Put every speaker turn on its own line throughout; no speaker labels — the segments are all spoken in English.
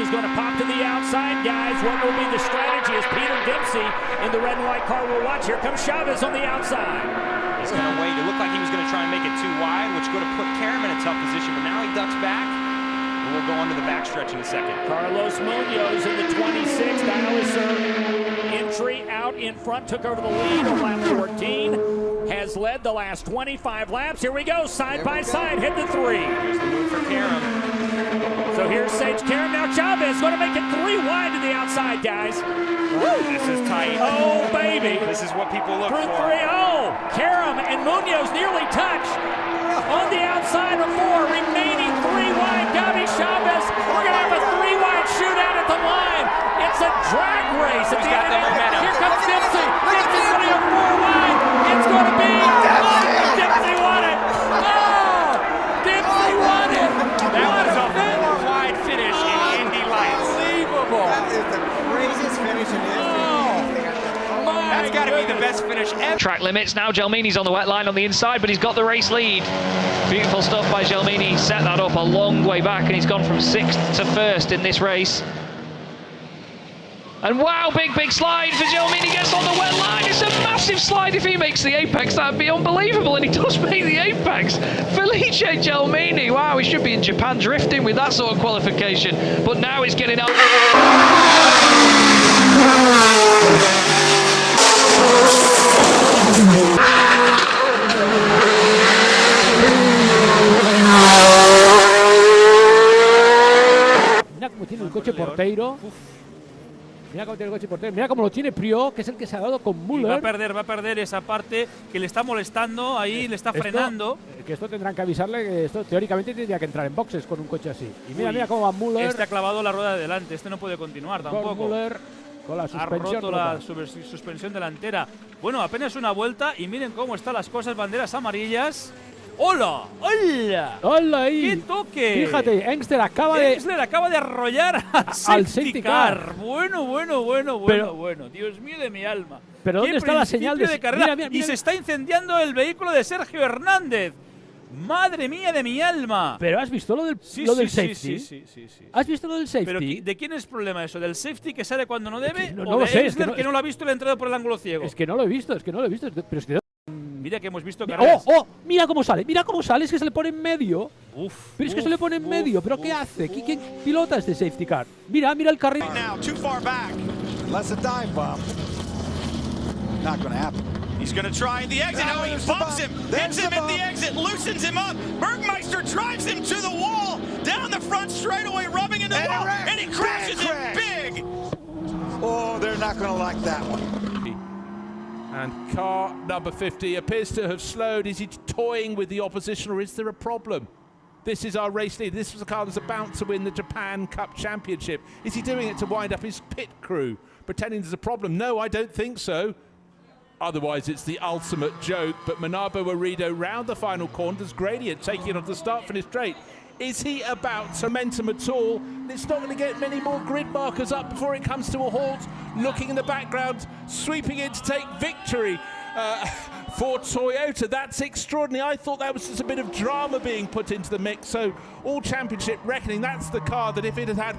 is going to pop to the outside, guys. What will be the strategy as Peter Dempsey in the red and white car will watch? Here comes Chavez on the outside.
He's going to wait. It looked like he was going to try and make it too wide, which would have put Karam in a tough position, but now he ducks back. And we'll go on to the backstretch in a second.
Carlos Munoz in the 26th. Alicer entry out in front, took over the lead on lap 14. Has led the last 25 laps. Here we go, side by side, hit the 3.
Here's the move for Karam.
So here's Sage Karam. Now Chavez going to make it 3 wide to the outside, guys.
This is tight.
Oh, baby.
This is what people look
Through
for.
3. Oh, Karam and Munoz nearly touch. On the outside of 4, remaining 3 wide. Gabi Chavez. We're going to have a 3 wide shootout at the line. It's a drag race at the end of it. Here comes Dempsey. Dempsey's going to go 4 wide. It's going to be Dempsey won it. Oh, Dempsey won it.
That was a 4-wide finish in Indy Lights.
Unbelievable.
That is the craziest finish in history.
That's got to be the best finish ever.
Track limits now. Gelmini's on the wet line on the inside, but he's got the race lead. Beautiful stuff by Gelmini. He set that up a long way back, and he's gone from 6th to 1st in this race. And wow, big slide for Gelmini. Gets on the wet line. It's a massive slide. If he makes the apex, that'd be unbelievable. And he does make the apex. Felice Gelmini. Wow, he should be in Japan drifting with that sort of qualification. But now he's getting out.
Mira cómo tiene el coche Porteiro. Mira cómo tiene el coche Porteiro. Mira cómo lo tiene Prió, que es el que se ha dado con Müller.
Va a perder esa parte que le está molestando, ahí le está frenando.
Que esto tendrán que avisarle que esto teóricamente tendría que entrar en boxes con un coche así. Y mira cómo va Müller.
Este ha clavado la rueda de delante, este no puede continuar tampoco.
Con Müller, con la suspensión.
Ha roto la suspensión delantera. Bueno, apenas una vuelta y miren cómo están las cosas, banderas amarillas. ¡Hola! ¡Hola!
¡Hola ahí!
¡Qué toque!
Fíjate, Engster acaba de
arrollar al safety car. Bueno. Dios mío de mi alma.
Pero ¿dónde está la señal de
carrera?
Mira.
Y se está incendiando el vehículo de Sergio Hernández. ¡Madre mía de mi alma!
¿Pero has visto lo del safety?
Sí.
¿Has visto lo del safety?
¿Pero de quién es el problema eso? ¿Del safety que sale cuando no debe?
No
¿O
lo
de
sé.
que no lo ha visto y le ha entrado por el ángulo ciego?
Es que no lo he visto. Pero es que
mira que hemos visto carreras.
Mira cómo sale, es que se le pone en medio. Pero es que se le pone en medio, pero ¿qué hace? ¿Quién pilota este safety car? Mira el carril.
Now, too far back. Unless a dive bomb. Not going to happen.
He's going to try the exit. Now he bumps him, hits him at the exit, loosens him up. Bergmeister drives him to the wall, down the front straightaway, rubbing into the wall, and he crashes him big.
Oh, they're not going to like that one.
And car number 50 appears to have slowed. Is he toying with the opposition, or is there a problem? This is our race lead. This was a car that's about to win the Japan Cup Championship. Is he doing it to wind up his pit crew, pretending there's a problem? No, I don't think so. Otherwise, it's the ultimate joke. But Manabo Warrido round the final corner. Does Gradient taking it on the start-finish straight? Is he about to momentum at all? It's not going to get many more grid markers up before it comes to a halt. Looking in the background, sweeping in to take victory for Toyota. That's extraordinary. I thought that was just a bit of drama being put into the mix. So all championship reckoning, that's the car that if it had had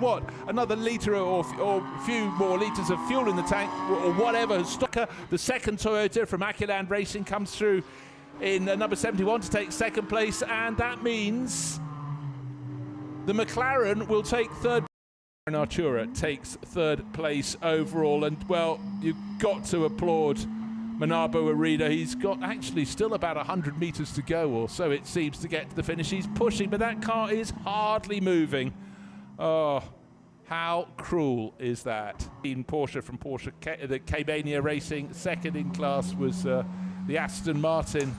another litre or a few more litres of fuel in the tank or whatever, Stocker, the second Toyota from Akiland Racing comes through in number 71 to take second place, and that means the McLaren will take third. And Artura takes third place overall. And, well, you've got to applaud Manabo Arida. He's got actually still about 100 metres to go, or so it seems, to get to the finish. He's pushing, but that car is hardly moving. Oh, how cruel is that? In Porsche from Porsche, the K-Mania Racing, second in class was the Aston Martin.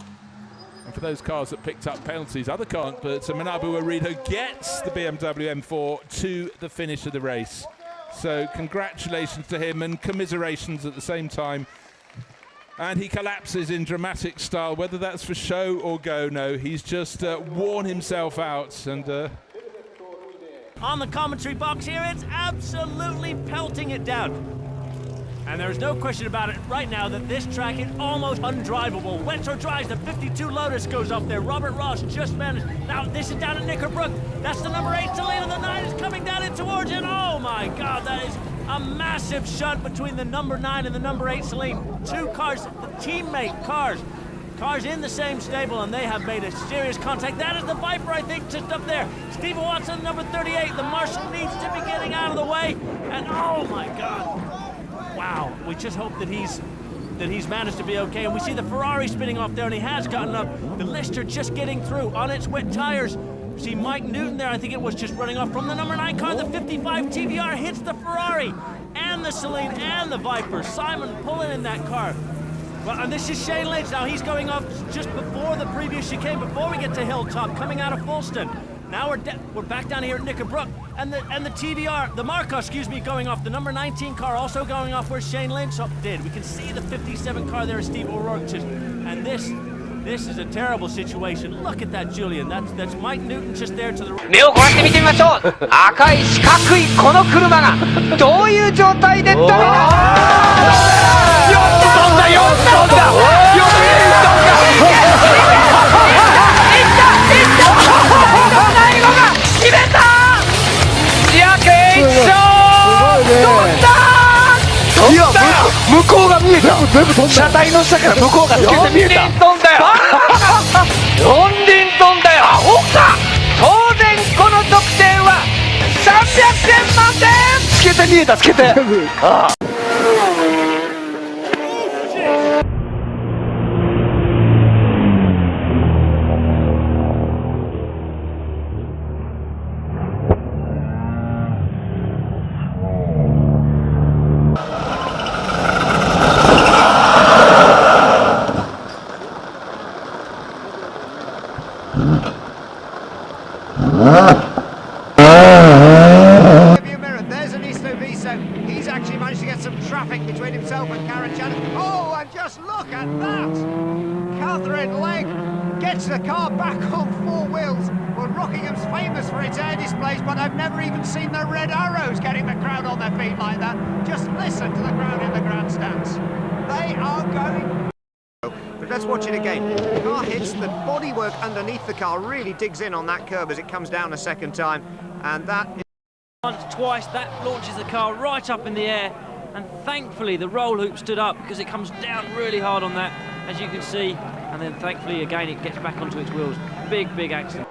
And for those cars that picked up penalties, other can't, but Manabu Arito gets the BMW M4 to the finish of the race. So congratulations to him and commiserations at the same time. And he collapses in dramatic style, whether that's for show or go. No, he's just worn himself out. And
on the commentary box here, it's absolutely pelting it down. And there's no question about it right now that this track is almost undrivable. Wetzer drives, the 52 Lotus goes up there. Robert Ross just managed. Now this is down at Knickerbrook. That's the number 8 Selena. The 9 is coming down in towards it. Oh my God, that is a massive shunt between the number 9 and the number 8 Celine. Two cars, the teammate cars. Cars in the same stable, and they have made a serious contact. That is the Viper, I think, just up there. Steve Watson, number 38. The Marshal needs to be getting out of the way. And oh my God. Wow, we just hope that he's managed to be okay. And we see the Ferrari spinning off there, and he has gotten up. The Lister just getting through on its wet tires. We see Mike Newton there, I think it was just running off from the number 9 car. The 55 TVR hits the Ferrari and the Celine and the Viper. Simon pulling in that car. Well, and this is Shane Lynch. Now he's going off just before the previous chicane, before we get to Hilltop, coming out of Fulston. Now we're back down here at Knickerbrook, and the TVR, the Marcos, excuse me, going off. The number 19 car also going off where Shane Lynch did. We can see the 57 car there, Steve O'Rourke. And this is a terrible situation. Look at that, Julian. That's Mike Newton just there to the right.
目を凝らして見てみましょう。赤い四角いこの車がどういう状態で飛び出す。4トンだ。決めた。いや、決勝飛んだ。いや、向こうが見えた。全部飛んだ。車体の下から向こうが透けて見えた。4輪飛んだよ。4輪飛んだよ。アホか。当然この得点は300点満点。透けて見えた。透けて。ああ。
There's an Easto Viso. He's actually managed to get some traffic between himself and Karen Chan. Oh, and just look at that! Catherine Legg gets the car back on 4 wheels. Well, Rockingham's famous for its air displays, but I've never even seen the red arrows getting the crowd on their feet like that. Just listen to the crowd in the grandstands. They are going... But let's watch it again. The car hits, the bodywork underneath the car really digs in on that curb as it comes down a second time, and that is...
Once, twice, that launches the car right up in the air, and thankfully the roll hoop stood up because it comes down really hard on that, as you can see, and then thankfully again it gets back onto its wheels. Big accident.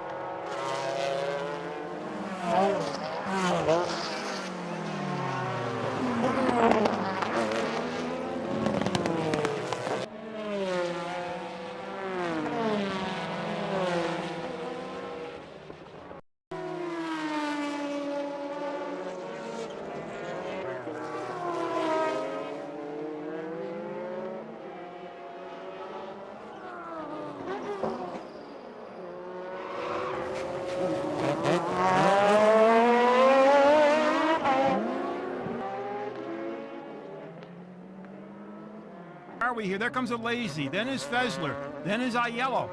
Are we here? There comes a Lazy, then is Fessler, then is Aiello.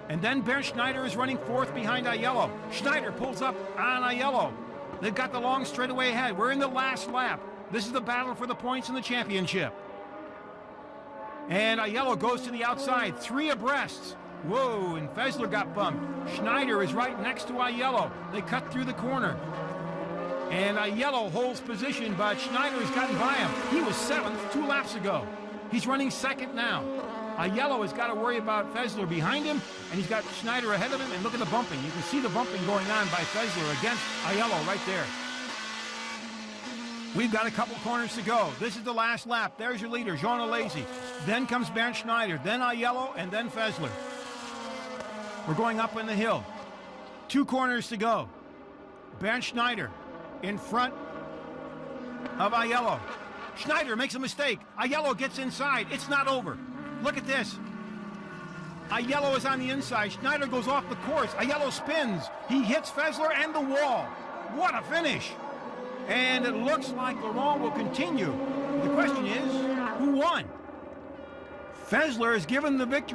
And then Bernd Schneider is running 4th behind Aiello. Schneider pulls up on Aiello. They've got the long straightaway ahead. We're in the last lap. This is the battle for the points in the championship. And Aiello goes to the outside, 3 abreast. Whoa, and Fessler got bumped. Schneider is right next to Aiello. They cut through the corner. And Aiello holds position, but Schneider has gotten by him. He was 7th 2 laps ago. He's running 2nd now. Aiello has got to worry about Fessler behind him, and he's got Schneider ahead of him, and look at the bumping. You can see the bumping going on by Fessler against Aiello right there. We've got a couple corners to go. This is the last lap. There's your leader, Jean Alesi. Then comes Bernd Schneider, then Aiello, and then Fessler. We're going up on the hill. 2 corners to go. Bernd Schneider in front of Aiello. Schneider makes a mistake. Aiello gets inside. It's not over. Look at this. Aiello is on the inside. Schneider goes off the course. Aiello spins. He hits Fessler and the wall. What a finish. And it looks like Laurent will continue. The question is, who won? Fessler is given the victory.